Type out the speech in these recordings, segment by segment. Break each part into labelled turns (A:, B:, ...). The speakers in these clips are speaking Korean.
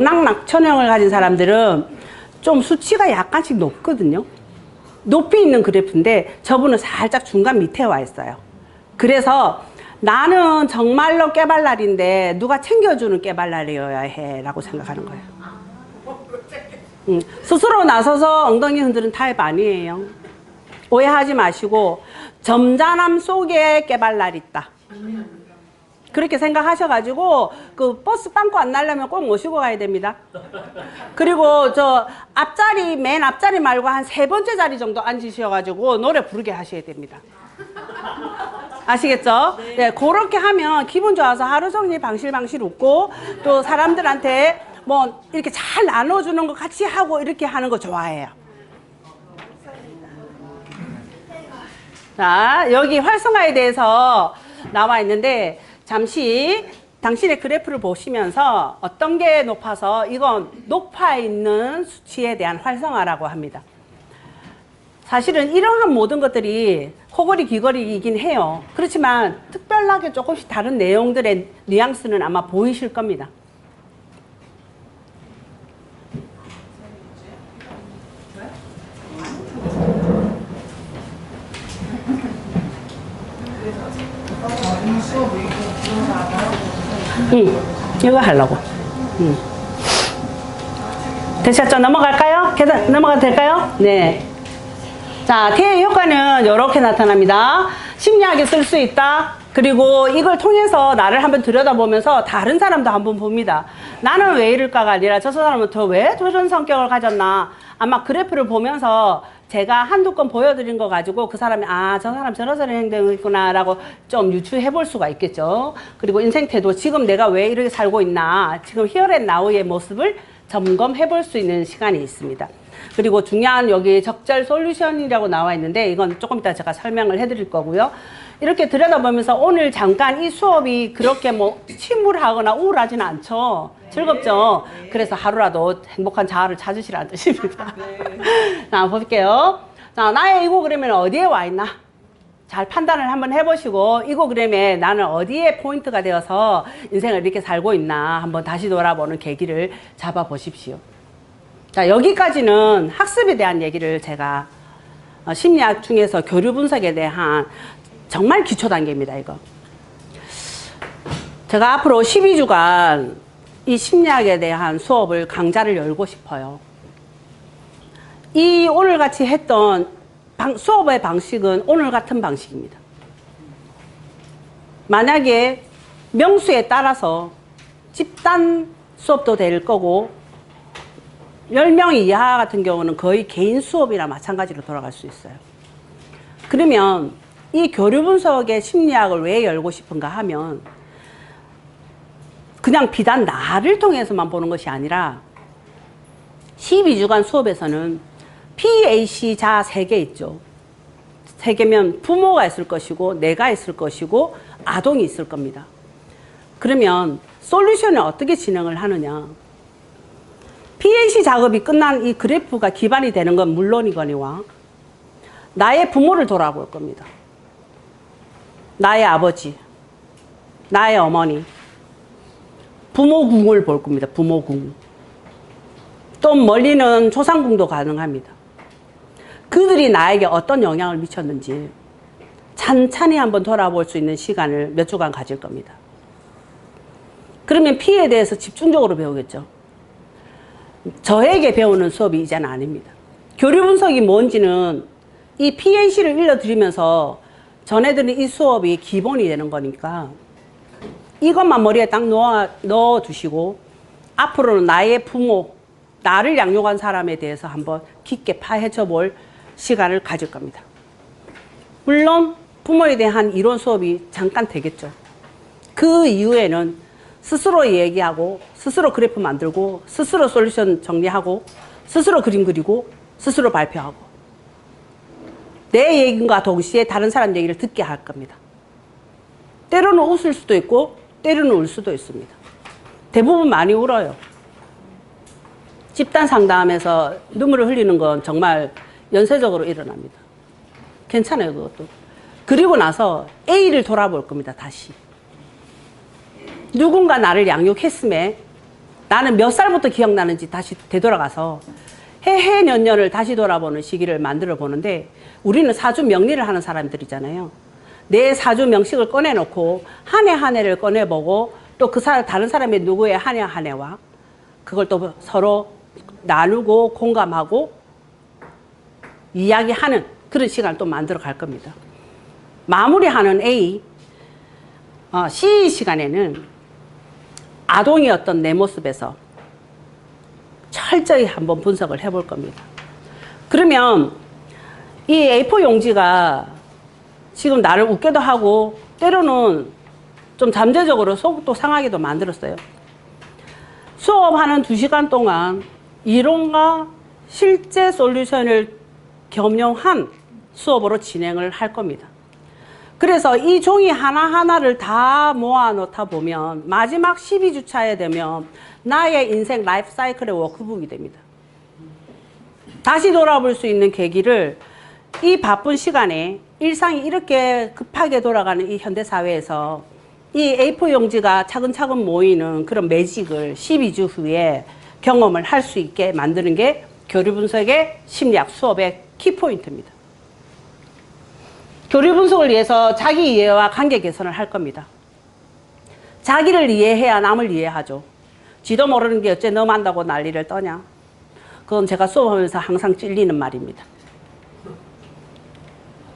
A: 낙천형을 가진 사람들은 좀 수치가 약간씩 높거든요. 높이 있는 그래프인데 저분은 살짝 중간 밑에 와 있어요. 그래서 나는 정말로 깨발랄인데 누가 챙겨주는 깨발랄이어야 해 라고 생각하는 거예요. 스스로 나서서 엉덩이 흔드는 타입 아니에요. 오해하지 마시고 점잖함 속에 깨발랄 있다. 그렇게 생각하셔가지고 그 버스 빵꾸 안 나려면 꼭 모시고 가야 됩니다. 그리고 저 앞자리 맨 앞자리 말고 한 3번째 자리 정도 앉으셔가지고 노래 부르게 하셔야 됩니다. 아시겠죠? 네, 그렇게 하면 기분 좋아서 하루 종일 방실방실 웃고 또 사람들한테 뭐 이렇게 잘 나눠주는 거 같이 하고 이렇게 하는 거 좋아해요. 자, 여기 활성화에 대해서 나와 있는데 잠시 당신의 그래프를 보시면서 어떤 게 높아서 이건 높아 있는 수치에 대한 활성화라고 합니다. 사실은 이러한 모든 것들이 코골이 귀걸이이긴 해요. 그렇지만 특별하게 조금씩 다른 내용들의 뉘앙스는 아마 보이실 겁니다. 이거 하려고. 되셨죠? 넘어갈까요? 계속 넘어가도 될까요? 네. 자, T의 효과는 이렇게 나타납니다. 심리학에 쓸 수 있다. 그리고 이걸 통해서 나를 한번 들여다보면서 다른 사람도 한번 봅니다. 나는 왜 이럴까가 아니라 저 사람은 왜 저런 성격을 가졌나. 아마 그래프를 보면서 제가 한두 건 보여드린 거 가지고 그 사람이 저 사람 저런 행동을 했구나 라고 좀 유추해 볼 수가 있겠죠. 그리고 인생 태도, 지금 내가 왜 이렇게 살고 있나, 지금 here and now의 모습을 점검해 볼 수 있는 시간이 있습니다. 그리고 중요한 여기 적절 솔루션이라고 나와 있는데 이건 조금 이따 제가 설명을 해 드릴 거고요. 이렇게 들여다보면서 오늘 잠깐 이 수업이 그렇게 뭐 침울하거나 우울하지는 않죠. 즐겁죠. 그래서 하루라도 행복한 자아를 찾으시라는 뜻입니다. 자, 볼게요. 자, 나의 이고그램은 어디에 와 있나? 잘 판단을 한번 해보시고 이고그램에 나는 어디에 포인트가 되어서 인생을 이렇게 살고 있나 한번 다시 돌아보는 계기를 잡아보십시오. 자, 여기까지는 학습에 대한 얘기를 제가 심리학 중에서 교류 분석에 대한 정말 기초 단계입니다. 이거 제가 앞으로 12주간 이 심리학에 대한 수업을 강좌를 열고 싶어요. 이 오늘 같이 했던 수업의 방식은 오늘 같은 방식입니다. 만약에 명수에 따라서 집단 수업도 될 거고 10명 이하 같은 경우는 거의 개인 수업이나 마찬가지로 돌아갈 수 있어요. 그러면 이 교류 분석의 심리학을 왜 열고 싶은가 하면 그냥 비단 나를 통해서만 보는 것이 아니라 12주간 수업에서는 PAC 자 3개 있죠. 3개면 부모가 있을 것이고 내가 있을 것이고 아동이 있을 겁니다. 그러면 솔루션을 어떻게 진행을 하느냐. PAC 작업이 끝난 이 그래프가 기반이 되는 건 물론이거니와 나의 부모를 돌아볼 겁니다. 나의 아버지, 나의 어머니, 부모궁을 볼 겁니다. 부모궁. 또 멀리는 조상궁도 가능합니다. 그들이 나에게 어떤 영향을 미쳤는지 찬찬히 한번 돌아볼 수 있는 시간을 몇 주간 가질 겁니다. 그러면 P에 대해서 집중적으로 배우겠죠. 저에게 배우는 수업이 이제는 아닙니다. 교류 분석이 뭔지는 이 PAC를 일러드리면서 전해드린 이 수업이 기본이 되는 거니까 이것만 머리에 딱 넣어 두시고 앞으로는 나의 부모, 나를 양육한 사람에 대해서 한번 깊게 파헤쳐 볼 시간을 가질 겁니다. 물론 부모에 대한 이론 수업이 잠깐 되겠죠. 그 이후에는 스스로 얘기하고 스스로 그래프 만들고 스스로 솔루션 정리하고 스스로 그림 그리고 스스로 발표하고 내 얘기과 동시에 다른 사람 얘기를 듣게 할 겁니다. 때로는 웃을 수도 있고 때로는 울 수도 있습니다. 대부분 많이 울어요. 집단 상담에서 눈물을 흘리는 건 정말 연쇄적으로 일어납니다. 괜찮아요, 그것도. 그리고 나서 A를 돌아볼 겁니다, 다시. 누군가 나를 양육했음에 나는 몇 살부터 기억나는지 다시 되돌아가서 해해년년을 다시 돌아보는 시기를 만들어 보는데, 우리는 사주 명리를 하는 사람들이잖아요. 내 사주 명식을 꺼내놓고 한 해 한 해를 꺼내보고, 또 그 다른 사람의 누구의 한 해 한 해와 그걸 또 서로 나누고 공감하고 이야기하는 그런 시간을 또 만들어 갈 겁니다. 마무리하는 A, C 시간에는 아동이었던 내 모습에서 철저히 한번 분석을 해볼 겁니다. 그러면 이 A4 용지가 지금 나를 웃게도 하고 때로는 좀 잠재적으로 속도 상하게도 만들었어요. 수업하는 2시간 동안 이론과 실제 솔루션을 겸용한 수업으로 진행을 할 겁니다. 그래서 이 종이 하나하나를 다 모아 놓다 보면 마지막 12주차에 되면 나의 인생 라이프 사이클의 워크북이 됩니다. 다시 돌아볼 수 있는 계기를 이 바쁜 시간에, 일상이 이렇게 급하게 돌아가는 이 현대사회에서 이 A4 용지가 차근차근 모이는 그런 매직을 12주 후에 경험을 할 수 있게 만드는 게 교류 분석의 심리학 수업의 키포인트입니다. 교류 분석을 위해서 자기 이해와 관계 개선을 할 겁니다. 자기를 이해해야 남을 이해하죠. 지도 모르는 게 어째 너무 안다고 난리를 떠냐. 그건 제가 수업하면서 항상 찔리는 말입니다.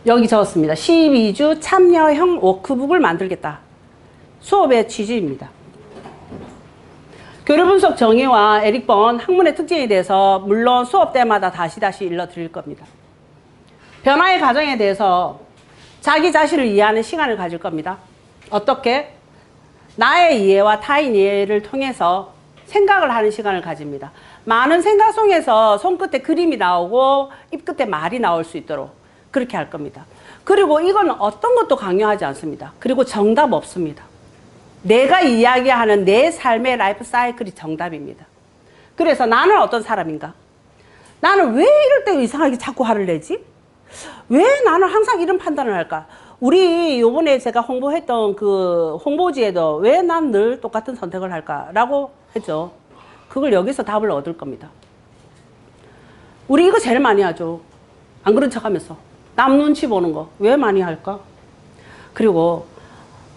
A: 여기 적었습니다. 12주 참여형 워크북을 만들겠다. 수업의 취지입니다. 교류 분석 정의와 에릭 번 학문의 특징에 대해서 물론 수업 때마다 다시 일러드릴 겁니다. 변화의 과정에 대해서 자기 자신을 이해하는 시간을 가질 겁니다. 어떻게? 나의 이해와 타인 이해를 통해서 생각을 하는 시간을 가집니다. 많은 생각 속에서 손끝에 그림이 나오고 입끝에 말이 나올 수 있도록 그렇게 할 겁니다. 그리고 이건 어떤 것도 강요하지 않습니다. 그리고 정답 없습니다. 내가 이야기하는 내 삶의 라이프 사이클이 정답입니다. 그래서 나는 어떤 사람인가? 나는 왜 이럴 때 이상하게 자꾸 화를 내지? 왜 나는 항상 이런 판단을 할까? 우리 요번에 제가 홍보했던 그 홍보지에도 왜 난 늘 똑같은 선택을 할까라고 했죠. 그걸 여기서 답을 얻을 겁니다. 우리 이거 제일 많이 하죠. 안 그런 척 하면서. 남 눈치 보는 거 왜 많이 할까? 그리고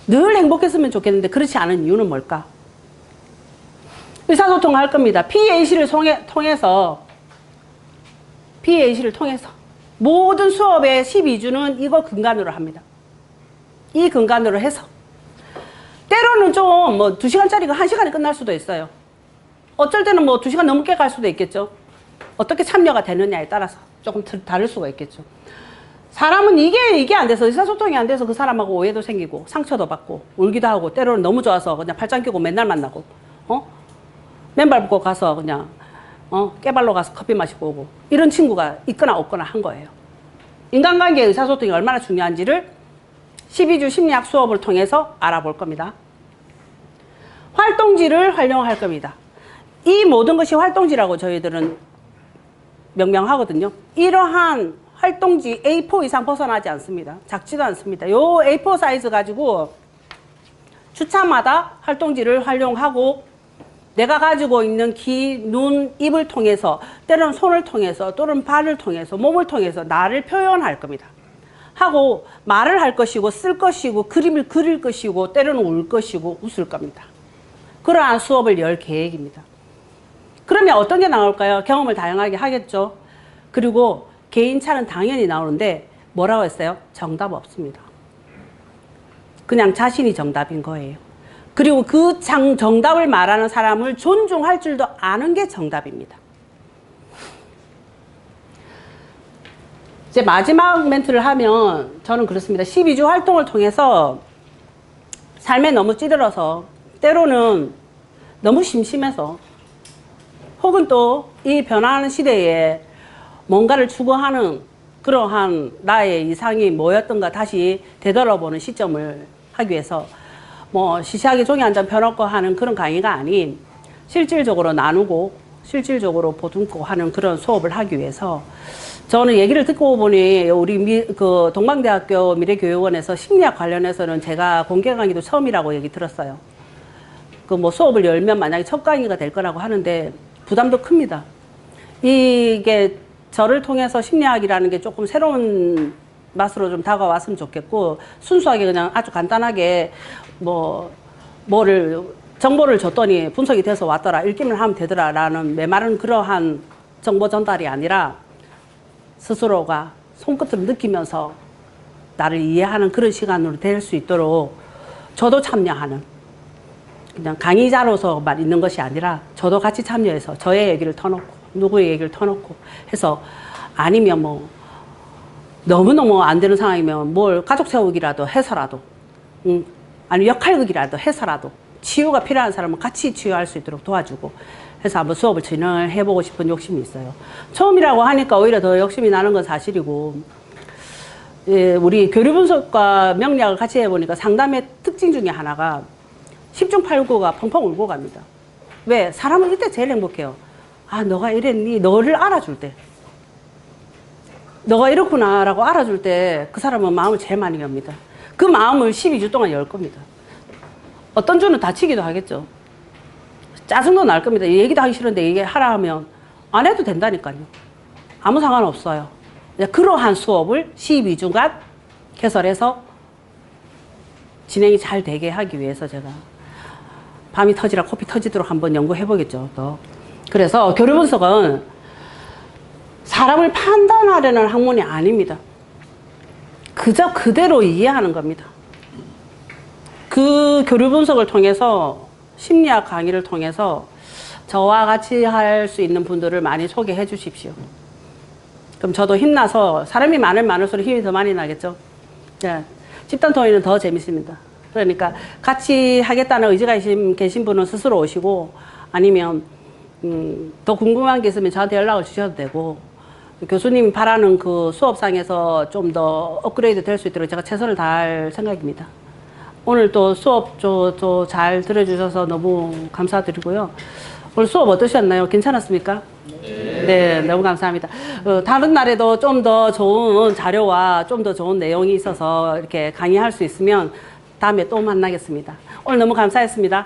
A: 늘 행복했으면 좋겠는데 그렇지 않은 이유는 뭘까? 의사소통을 할 겁니다. PAC를 통해서 모든 수업의 12주는 이거 근간으로 합니다. 이 근간으로 해서 때로는 좀 뭐 2시간짜리가 1시간에 끝날 수도 있어요. 어쩔 때는 뭐 2시간 넘게 갈 수도 있겠죠. 어떻게 참여가 되느냐에 따라서 조금 다를 수가 있겠죠. 사람은 이게 안 돼서, 의사소통이 안 돼서 그 사람하고 오해도 생기고 상처도 받고 울기도 하고, 때로는 너무 좋아서 그냥 팔짱 끼고 맨날 만나고 맨발 붙고 가서 그냥 깨발로 가서 커피 마시고 오고, 이런 친구가 있거나 없거나 한 거예요. 인간관계의 의사소통이 얼마나 중요한지를 12주 심리학 수업을 통해서 알아볼 겁니다. 활동지를 활용할 겁니다. 이 모든 것이 활동지라고 저희들은 명명하거든요. 이러한 활동지 A4 이상 벗어나지 않습니다. 작지도 않습니다. 요 A4 사이즈 가지고 주차마다 활동지를 활용하고, 내가 가지고 있는 귀, 눈, 입을 통해서, 때로는 손을 통해서, 또는 발을 통해서, 몸을 통해서 나를 표현할 겁니다. 하고 말을 할 것이고, 쓸 것이고, 그림을 그릴 것이고, 때로는 울 것이고, 웃을 겁니다. 그러한 수업을 열 계획입니다. 그러면 어떤 게 나올까요? 경험을 다양하게 하겠죠. 그리고 개인차는 당연히 나오는데 뭐라고 했어요? 정답 없습니다. 그냥 자신이 정답인 거예요. 그리고 그 정답을 말하는 사람을 존중할 줄도 아는 게 정답입니다. 이제 마지막 멘트를 하면 저는 그렇습니다. 12주 활동을 통해서 삶에 너무 찌들어서, 때로는 너무 심심해서, 혹은 또 이 변화하는 시대에 뭔가를 추구하는 그러한 나의 이상이 뭐였던가 다시 되돌아보는 시점을 하기 위해서 뭐 시시하게 종이 한 장 펴놓고 하는 그런 강의가 아닌, 실질적으로 나누고 실질적으로 보듬고 하는 그런 수업을 하기 위해서, 저는 얘기를 듣고 보니 우리 동방대학교 미래교육원에서 심리학 관련해서는 제가 공개 강의도 처음이라고 얘기 들었어요. 그 뭐 수업을 열면 만약에 첫 강의가 될 거라고 하는데 부담도 큽니다. 이게 저를 통해서 심리학이라는 게 조금 새로운 맛으로 좀 다가왔으면 좋겠고, 순수하게 그냥 아주 간단하게 뭐를 정보를 줬더니 분석이 돼서 왔더라, 읽기만 하면 되더라라는 메마른 그러한 정보 전달이 아니라 스스로가 손끝으로 느끼면서 나를 이해하는 그런 시간으로 될 수 있도록 저도 참여하는, 그냥 강의자로서만 있는 것이 아니라 저도 같이 참여해서 저의 얘기를 터놓고 누구의 얘기를 터놓고 해서, 아니면 뭐 너무너무 안 되는 상황이면 뭘 가족 세우기라도 해서라도, 아니면 역할극이라도 해서라도 치유가 필요한 사람은 같이 치유할 수 있도록 도와주고 해서 한번 수업을 진행을 해보고 싶은 욕심이 있어요. 처음이라고 하니까 오히려 더 욕심이 나는 건 사실이고, 예, 우리 교류 분석과 명리학을 같이 해보니까 상담의 특징 중에 하나가 10중 8구가 펑펑 울고 갑니다. 왜? 사람은 이때 제일 행복해요. 아, 너가 이랬니? 너를 알아줄 때. 너가 이렇구나 라고 알아줄 때 그 사람은 마음을 제일 많이 엽니다. 그 마음을 12주 동안 열 겁니다. 어떤 주는 다치기도 하겠죠. 짜증도 날 겁니다. 얘기도 하기 싫은데 이게 하라 하면 안 해도 된다니까요. 아무 상관없어요. 그러한 수업을 12주간 개설해서 진행이 잘 되게 하기 위해서 제가 밤이 터지라 코피 터지도록 한번 연구해 보겠죠. 또 그래서 교류 분석은 사람을 판단하려는 학문이 아닙니다. 그저 그대로 이해하는 겁니다. 그 교류 분석을 통해서, 심리학 강의를 통해서 저와 같이 할 수 있는 분들을 많이 소개해 주십시오. 그럼 저도 힘나서, 사람이 많을수록 힘이 더 많이 나겠죠. 네. 집단 토의는 더 재밌습니다. 그러니까 같이 하겠다는 의지가 계신 분은 스스로 오시고, 아니면 더 궁금한 게 있으면 저한테 연락을 주셔도 되고, 교수님이 바라는 그 수업상에서 좀 더 업그레이드 될 수 있도록 제가 최선을 다할 생각입니다. 오늘 또 수업 잘 들어주셔서 너무 감사드리고요. 오늘 수업 어떠셨나요? 괜찮았습니까? 네, 너무 감사합니다. 다른 날에도 좀 더 좋은 자료와 좀 더 좋은 내용이 있어서 이렇게 강의할 수 있으면 다음에 또 만나겠습니다. 오늘 너무 감사했습니다.